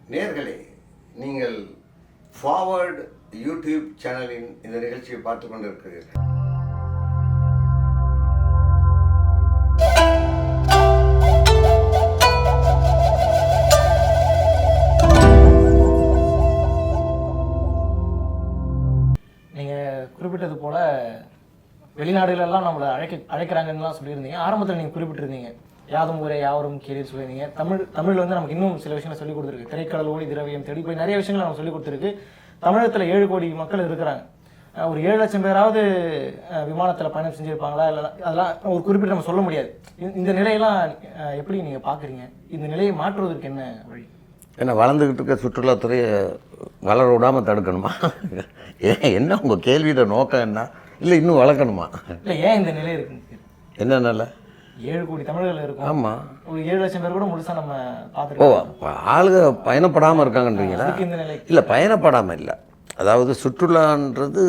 நேயர்களே, நீங்கள் forward YouTube சேனலின் இந்த நிகழ்ச்சியை பார்த்து கொண்டிருக்கிறீர்கள். நீங்கள் குறிப்பிட்டது போல் வெளிநாடுகளெல்லாம் நம்மளை அழைக்கிறாங்கன்னுலாம் சொல்லியிருந்தீங்க. ஆரம்பத்தில் நீங்கள் குறிப்பிட்டிருந்தீங்க யாதும் ஊரே யாவரும் கேள்வி சொல்லியிருந்தீங்க. தமிழ் வந்து நமக்கு இன்னும் சில விஷயங்களை சொல்லிக் கொடுத்துருக்கு. திரைக்கடல் ஓடி திரவியம் தேடி போய் நிறைய விஷயங்களை நமக்கு சொல்லிக் கொடுத்துருக்கு. தமிழகத்தில் 7 கோடி மக்கள் இருக்கிறாங்க. ஒரு 7 லட்சம் பேராவது விமானத்தில் பயணம் செஞ்சுருப்பாங்களா? இல்லை அதெல்லாம் ஒரு குறிப்பிட்டு நம்ம சொல்ல முடியாது. இந்த நிலையெல்லாம் எப்படி நீங்கள் பார்க்குறீங்க? இந்த நிலையை மாற்றுவதற்கு என்ன வழி? ஏன்னா வளர்ந்துக்கிட்டு இருக்க சுற்றுலாத்துறையை வளர விடாமல் தடுக்கணுமா? என்ன உங்கள் கேள்வியோட நோக்கம் என்ன? இல்லை இன்னும் வளர்க்கணுமா? இல்லை, ஏன் இந்த நிலை இருக்குன்னு என்ன நிலை? 7 கோடி தமிழர்கள் இருக்கும். ஆமாம், ஒரு 7 லட்சம் பேர் கூட முழுசாக நம்ம பார்த்துருக்கோம். ஆளுங்க பயணப்படாமல் இருக்காங்கன்றீங்களா? இல்லை, பயணப்படாமல் இல்லை. அதாவது சுற்றுலான்றது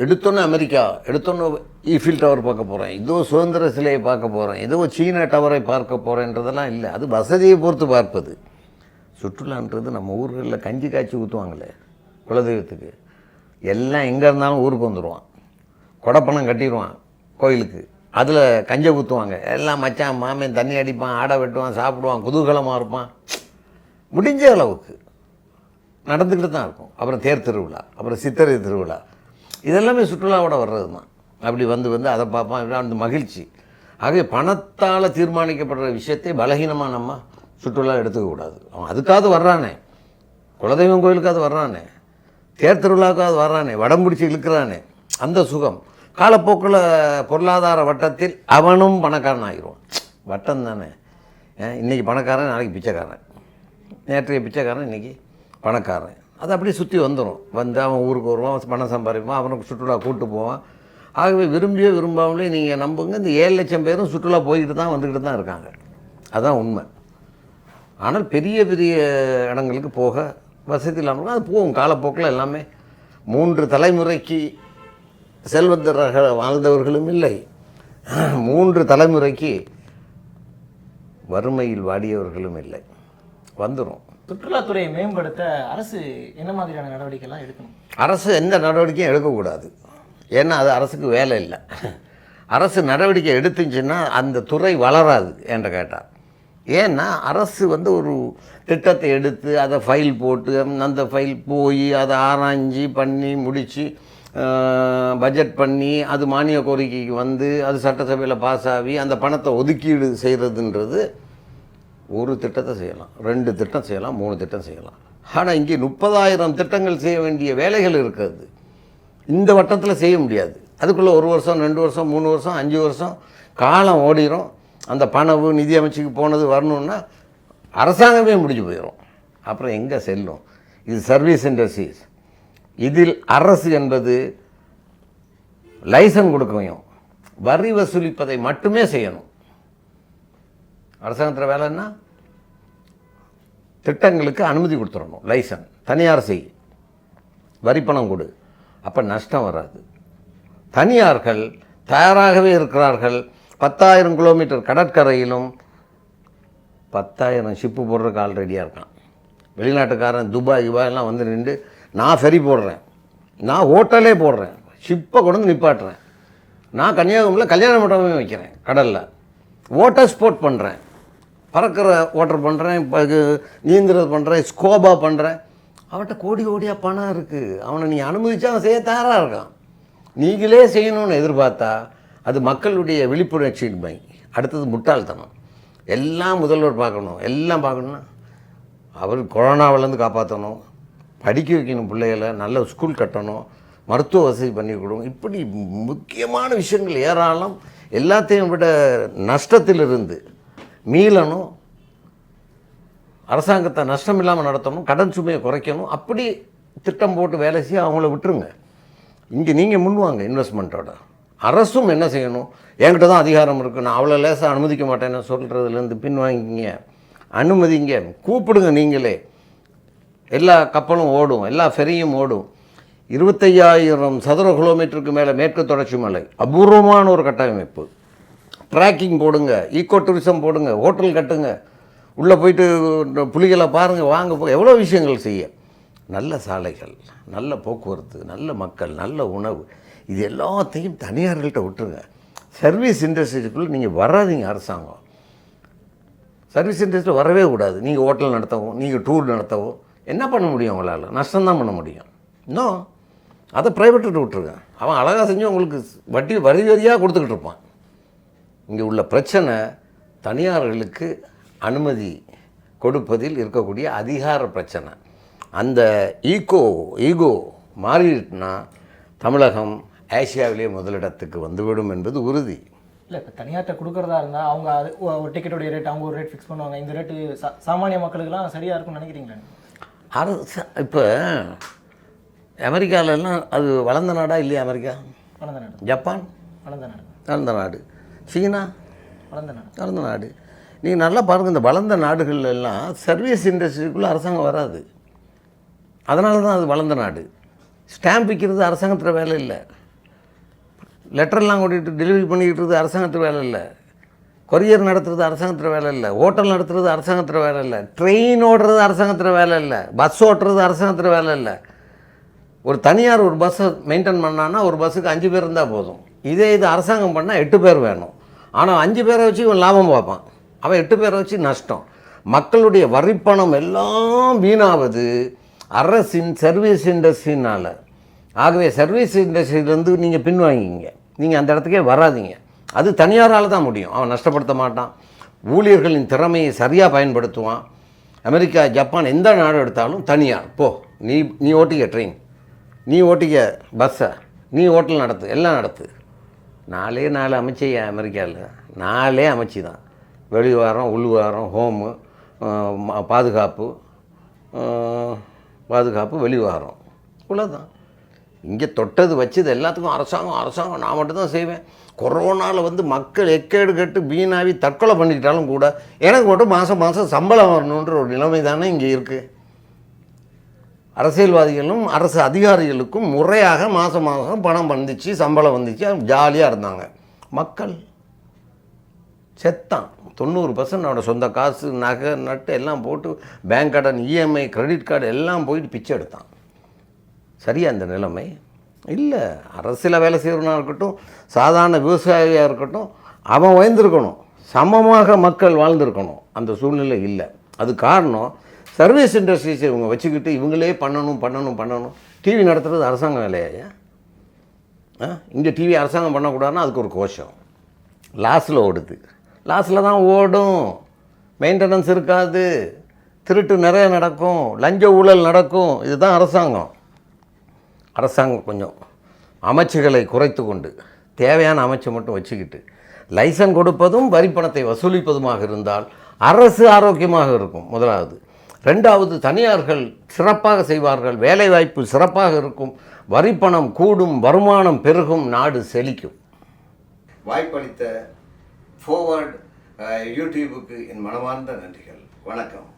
எடுத்தோன்னே அமெரிக்கா, எடுத்தோன்னே ஈஃபில் டவர் பார்க்க போகிறேன், இதோ சுதந்திர சிலையை பார்க்க போகிறேன், ஏதோ சீன டவரை பார்க்க போகிறேன்றதெல்லாம் இல்லை. அது வசதியை பொறுத்து பார்ப்பது. சுற்றுலான்றது நம்ம ஊர்களில் கஞ்சி காய்ச்சி ஊற்றுவாங்களே குலதெய்வத்துக்கு, எல்லாம் எங்கே இருந்தாலும் ஊருக்கு வந்துடுவான், கொடைப்பணம் கட்டிடுவான் கோயிலுக்கு, அதில் கஞ்சை ஊற்றுவாங்க, எல்லாம் மச்சான் மாமன் தண்ணி அடிப்பான், ஆடை வெட்டுவான், சாப்பிடுவான், குதூகலமாக இருப்பான். முடிஞ்ச அளவுக்கு நடந்துக்கிட்டு தான் இருக்கும். அப்புறம் தேர் திருவிழா, அப்புறம் சித்திரை திருவிழா, இதெல்லாமே சுற்றுலாவோட வர்றது தான். அப்படி வந்து அதை பார்ப்பான், அந்த மகிழ்ச்சி. ஆகவே பணத்தால் தீர்மானிக்கப்படுற விஷயத்தை பலகீனமாக நம்ம சுற்றுலா எடுத்துக்கக்கூடாது. அவன் அதுக்காவது வர்றானே, குலதெய்வம் கோயிலுக்காவது வர்றானே, தேர் திருவிழாவுக்காவது வர்றானே, வடம் பிடிச்சி இழுக்கிறானே, அந்த சுகம். காலப்போக்கில் பொருளாதார வட்டத்தில் அவனும் பணக்காரன் ஆகிடுவான். வட்டம் தானே. இன்றைக்கி பணக்காரன், நாளைக்கு பிச்சைக்காரன், நேற்றைய பிச்சைக்காரன் இன்றைக்கி பணக்காரன். அது அப்படியே சுற்றி வந்துடும். வந்து அவன் ஊருக்கு வருவான், பணம் சம்பாதிப்பான், அவனுக்கு சுற்றுலா கூப்பிட்டு போவான். ஆகவே விரும்பியோ விரும்பாமலே நீங்கள் நம்புங்க, இந்த 7 லட்சம் பேரும் சுற்றுலா போய்கிட்டு தான் வந்துக்கிட்டு தான் இருக்காங்க. அதுதான் உண்மை. ஆனால் பெரிய பெரிய இடங்களுக்கு போக வசதி இல்லாமல் அது போகும். காலப்போக்கில் எல்லாமே 3 தலைமுறைக்கு செல்வந்தராக வாழ்ந்தவர்களும் இல்லை, 3 தலைமுறைக்கு வறுமையில் வாடியவர்களும் இல்லை. வந்துடும். சுற்றுலாத்துறையை மேம்படுத்த அரசு என்ன மாதிரியான நடவடிக்கைலாம் எடுக்கணும்? அரசு எந்த நடவடிக்கையும் எடுக்கக்கூடாது. ஏன்னா அது அரசுக்கு வேலை இல்லை. அரசு நடவடிக்கை எடுத்துச்சுன்னா அந்த துறை வளராது என்று கேட்டார். ஏன்னா அரசு ஒரு திட்டத்தை எடுத்து அதை ஃபைல் போட்டு அந்த ஃபைல் போய் அதை ஆராய்ஞ்சி பண்ணி முடித்து பட்ஜெட் பண்ணி அது மானிய கோரிக்கைக்கு வந்து அது சட்டசபையில் பாஸ் ஆகி அந்த பணத்தை ஒதுக்கீடு செய்கிறதுன்றது ஒரு திட்டத்தை செய்யலாம், 2 திட்டம் செய்யலாம், 3 திட்டம் செய்யலாம். ஆனால் இங்கே 30,000 திட்டங்கள் செய்ய வேண்டிய வேலைகள் இருக்கிறது. இந்த வட்டத்தில் செய்ய முடியாது. அதுக்குள்ளே 1 வருஷம், 2 வருஷம், 3 வருஷம், 5 வருஷம் காலம் ஓடிடும். அந்த பணவு நிதி அமைச்சுக்கு போனது வரணுன்னா அரசாங்கமே முடிஞ்சு போயிடும். அப்புறம் எங்கே செல்லும்? இது சர்வீஸ் இண்டஸ்ட்ரீஸ். இதில் அரசு என்பது லைசன்ஸ் கொடுக்கணும், வரி வசூலிப்பதை மட்டுமே செய்யணும். அரசாங்கத்தில் வேலைன்னா திட்டங்களுக்கு அனுமதி கொடுத்துடணும், லைசன்ஸ். தனியார் செய், வரிப்பணம் கொடு, அப்போ நஷ்டம் வராது. தனியார்கள் தயாராகவே இருக்கிறார்கள். 10,000 கிலோமீட்டர் கடற்கரையிலும் 10,000 ஷிப்பு போடுறதுக்கு ஆல்ரெடியாக இருக்கான். வெளிநாட்டுக்காரன் துபாய் எல்லாம் வந்து நின்று நான் ஃபெரி போடுறேன், நான் ஹோட்டலே போடுறேன், ஷிப்பை கொண்டு நிப்பாட்டுறேன், நான் கன்னியாகுமரியில் கல்யாண மண்டபமே வைக்கிறேன், கடலில் வாட்டர் ஸ்போர்ட் பண்ணுறேன், பறக்கிற வாட்டர் பண்ணுறேன், நீந்துறது பண்ணுறேன், ஸ்கோபா பண்ணுறேன். அவன்கிட்ட கோடி கோடியாக பணம் இருக்குது. அவனை நீ அனுமதிச்சா அவன் செய்ய தயாராக இருக்கான். நீங்களே செய்யணும்னு எதிர்பார்த்தா அது மக்களுடைய விழிப்புணர்ச்சியின்மை. அடுத்தது முட்டாள்தனம். எல்லாம் முதல்வர் பார்க்கணும், எல்லாம் பார்க்கணுன்னா அவர் கொரோனாவிலேருந்து காப்பாற்றணும், படிக்க வைக்கணும், பிள்ளைகளை நல்ல ஸ்கூல் கட்டணும், மருத்துவ வசதி பண்ணி கொடுக்கணும். இப்படி முக்கியமான விஷயங்கள் ஏராளம். எல்லாத்தையும் விட நஷ்டத்திலிருந்து மீளணும், அரசாங்கத்தை நஷ்டம் இல்லாமல் நடத்தணும், கடன் சுமையை குறைக்கணும். அப்படி திட்டம் போட்டு வேலை செய்ய அவங்கள விட்டுருங்க. இங்கே நீங்கள் முன்வாங்க இன்வெஸ்ட்மெண்ட்டோட. அரசும் என்ன செய்யணும்? என்கிட்ட தான் அதிகாரம் இருக்குது, நான் அவ்வளோ லேசாக அனுமதிக்க மாட்டேன்னு சொல்கிறதுலேருந்து பின்வாங்கிங்க, அனுமதிங்க, கூப்பிடுங்க. நீங்களே எல்லா கப்பலும் ஓடும், எல்லா ஃபெரியும் ஓடும். 25,000 சதுர கிலோமீட்டருக்கு மேலே மேற்கு தொடர்ச்சி மலை, அபூர்வமான ஒரு கட்டமைப்பு. ட்ராக்கிங் போடுங்க, ஈக்கோ டூரிசம் போடுங்க, ஹோட்டல் கட்டுங்க, உள்ளே போயிட்டு புலிகளை பாருங்கள், வாங்க போ, எவ்வளோ விஷயங்கள் செய்ய. நல்ல சாலைகள், நல்ல போக்குவரத்து, நல்ல மக்கள், நல்ல உணவு, இது எல்லாத்தையும் தனியார்கள்ட்ட விட்டுருங்க. சர்வீஸ் இண்டஸ்ட்ரிக்குள்ளே நீங்கள் வராதிங்க. அரசாங்கம் சர்வீஸ் இண்டஸ்ட்ரி வரவே கூடாது. நீங்கள் ஹோட்டல் நடத்தவும், நீங்கள் டூர் நடத்தவும் என்ன பண்ண முடியும்? உங்களால் நஷ்டம்தான் பண்ண முடியும். இன்னும் அதை ப்ரைவேட்டு விட்டுருங்க. அவன் அழகாக செஞ்சு உங்களுக்கு வட்டி வரி வரியாக கொடுத்துக்கிட்டு இருப்பான். இங்கே உள்ள பிரச்சனை தனியார்களுக்கு அனுமதி கொடுப்பதில் இருக்கக்கூடிய அதிகார பிரச்சனை. அந்த ஈகோ மாறிட்டுனா தமிழகம் ஆசியாவிலே முதலிடத்துக்கு வந்துவிடும் என்பது உறுதி. இல்லை, இப்போ தனியார்ட்ட கொடுக்குறதா இருந்தால் அவங்க அது ஒரு டிக்கெட்டோடைய ரேட் அவங்க ஒரு ரேட் ஃபிக்ஸ் பண்ணுவாங்க. இந்த ரேட்டு சாமானிய மக்களுக்கெல்லாம் சரியாக இருக்கும்னு நினைக்கிறீங்களா? இப்போ அமெரிக்காவிலலாம் அது வளர்ந்த நாடா இல்லையா? அமெரிக்கா வளர்ந்த நாடு. ஜப்பான் வளர்ந்த நாடு. சீனா வளர்ந்த நாடு. நீங்கள் நல்லா பாருங்கள், இந்த வளர்ந்த நாடுகள்லாம் சர்வீஸ் இண்டஸ்ட்ரிக்குள்ளே அரசாங்கம் வராது. அதனால தான் அது வளர்ந்த நாடு. ஸ்டாம்ப் விற்கிறது அரசாங்கத்தில் வேலை இல்லை. லெட்டர்லாம் கொண்டுட்டு டெலிவரி பண்ணிக்கிட்டு அரசாங்கத்தில் வேலை இல்லை. கொரியர் நடத்துறது அரசாங்கத்தில் வேலை இல்லை. ஹோட்டல் நடத்துறது அரசாங்கத்தில் வேலை இல்லை. ட்ரெயின் ஓடுறது அரசாங்கத்தில் வேலை இல்லை. பஸ் ஓட்டுறது அரசாங்கத்தில் வேலை இல்லை. ஒரு தனியார் ஒரு பஸ்ஸை மெயின்டைன் பண்ணான்னா ஒரு பஸ்ஸுக்கு 5 பேர் இருந்தால் போதும். இது அரசாங்கம் பண்ணால் 8 பேர் வேணும். ஆனால் 5 பேரை வச்சு இவன் லாபம் பார்ப்பான், அவன் 8 பேரை வச்சு நஷ்டம். மக்களுடைய வரிப்பணம் எல்லாம் வீணாவது அரசின் சர்வீஸ் இண்டஸ்ட்ரினால். ஆகவே சர்வீஸ் இண்டஸ்ட்ரியிலேருந்து நீங்கள் பின்வாங்கிங்க, நீங்கள் அந்த இடத்துக்கே வராதிங்க. அது தனியாரால் தான் முடியும். அவன் நஷ்டப்படுத்த மாட்டான். ஊழியர்களின் திறமையை சரியாக பயன்படுத்துவான். அமெரிக்கா, ஜப்பான் எந்த நாடு எடுத்தாலும் தனியார் போ, நீ ஓட்டிக்க ட்ரெயின், நீ ஓட்டிக்க பஸ்ஸை, நீ ஹோட்டல் நடத்து, எல்லாம் நடத்து. 4 அமைச்சையா அமெரிக்காவில்? 4 அமைச்சு தான். வெளிவாரம், உள்வாரம், ஹோமு, பாதுகாப்பு, வெளிவாரம், இவ்வளோதான். இங்கே தொட்டது வச்சது எல்லாத்துக்கும் அரசாங்கம் நான் மட்டும்தான் செய்வேன். கொரோனாவில் மக்கள் எக்கேடு கட்டு வீணாவி தற்கொலை பண்ணிக்கிட்டாலும் கூட எனக்கு மட்டும் மாதம் சம்பளம் வரணுன்ற ஒரு நிலைமை தானே இங்கே இருக்குது. அரசியல்வாதிகளும் அரசு அதிகாரிகளுக்கும் முறையாக மாதம் பணம் வந்துச்சு, சம்பளம் வந்துச்சு, ஜாலியாக இருந்தாங்க. மக்கள் செத்தான். 90% சொந்த காசு, நகை, நட்டு எல்லாம் போட்டு பேங்க் கடன், இஎம்ஐ, கிரெடிட் கார்டு எல்லாம் போயிட்டு பிச்சை எடுத்தான். சரியா இந்த நிலைமை? இல்லை. அரசியல் வேலை செய்கிறவனாக இருக்கட்டும், சாதாரண விவசாயியாக இருக்கட்டும், அவன் வாழ்ந்திருக்கணும், சமமாக மக்கள் வாழ்ந்திருக்கணும். அந்த சூழ்நிலை இல்லை. அது காரணம் சர்வீஸ் இண்டஸ்ட்ரீஸை இவங்க வச்சுக்கிட்டு இவங்களே பண்ணணும். டிவி நடத்துகிறது அரசாங்கம் வேலையா? இங்கே டிவி அரசாங்கம் பண்ணக்கூடாதுன்னா அதுக்கு ஒரு கோஷம். லாஸில் ஓடுது. லாஸில் தான் ஓடும். மெயின்டெனன்ஸ் இருக்காது, திருட்டு நிறைய நடக்கும், லஞ்ச ஊழல் நடக்கும். இதுதான் அரசாங்கம் கொஞ்சம் அமைச்சுகளை குறைத்து கொண்டு தேவையான அமைச்சை மட்டும் வச்சுக்கிட்டு லைசன்ஸ் கொடுப்பதும் வரிப்பணத்தை வசூலிப்பதுமாக இருந்தால் அரசு ஆரோக்கியமாக இருக்கும். முதலாவது. 2வது, தனியார்கள் சிறப்பாக செய்வார்கள், வேலைவாய்ப்பு சிறப்பாக இருக்கும், வரிப்பணம் கூடும், வருமானம் பெருகும், நாடு செழிக்கும். வாய்ப்பளித்த ஃபார்வர்ட் யூடியூபுக்கு என் மனமார்ந்த நன்றிகள். வணக்கம்.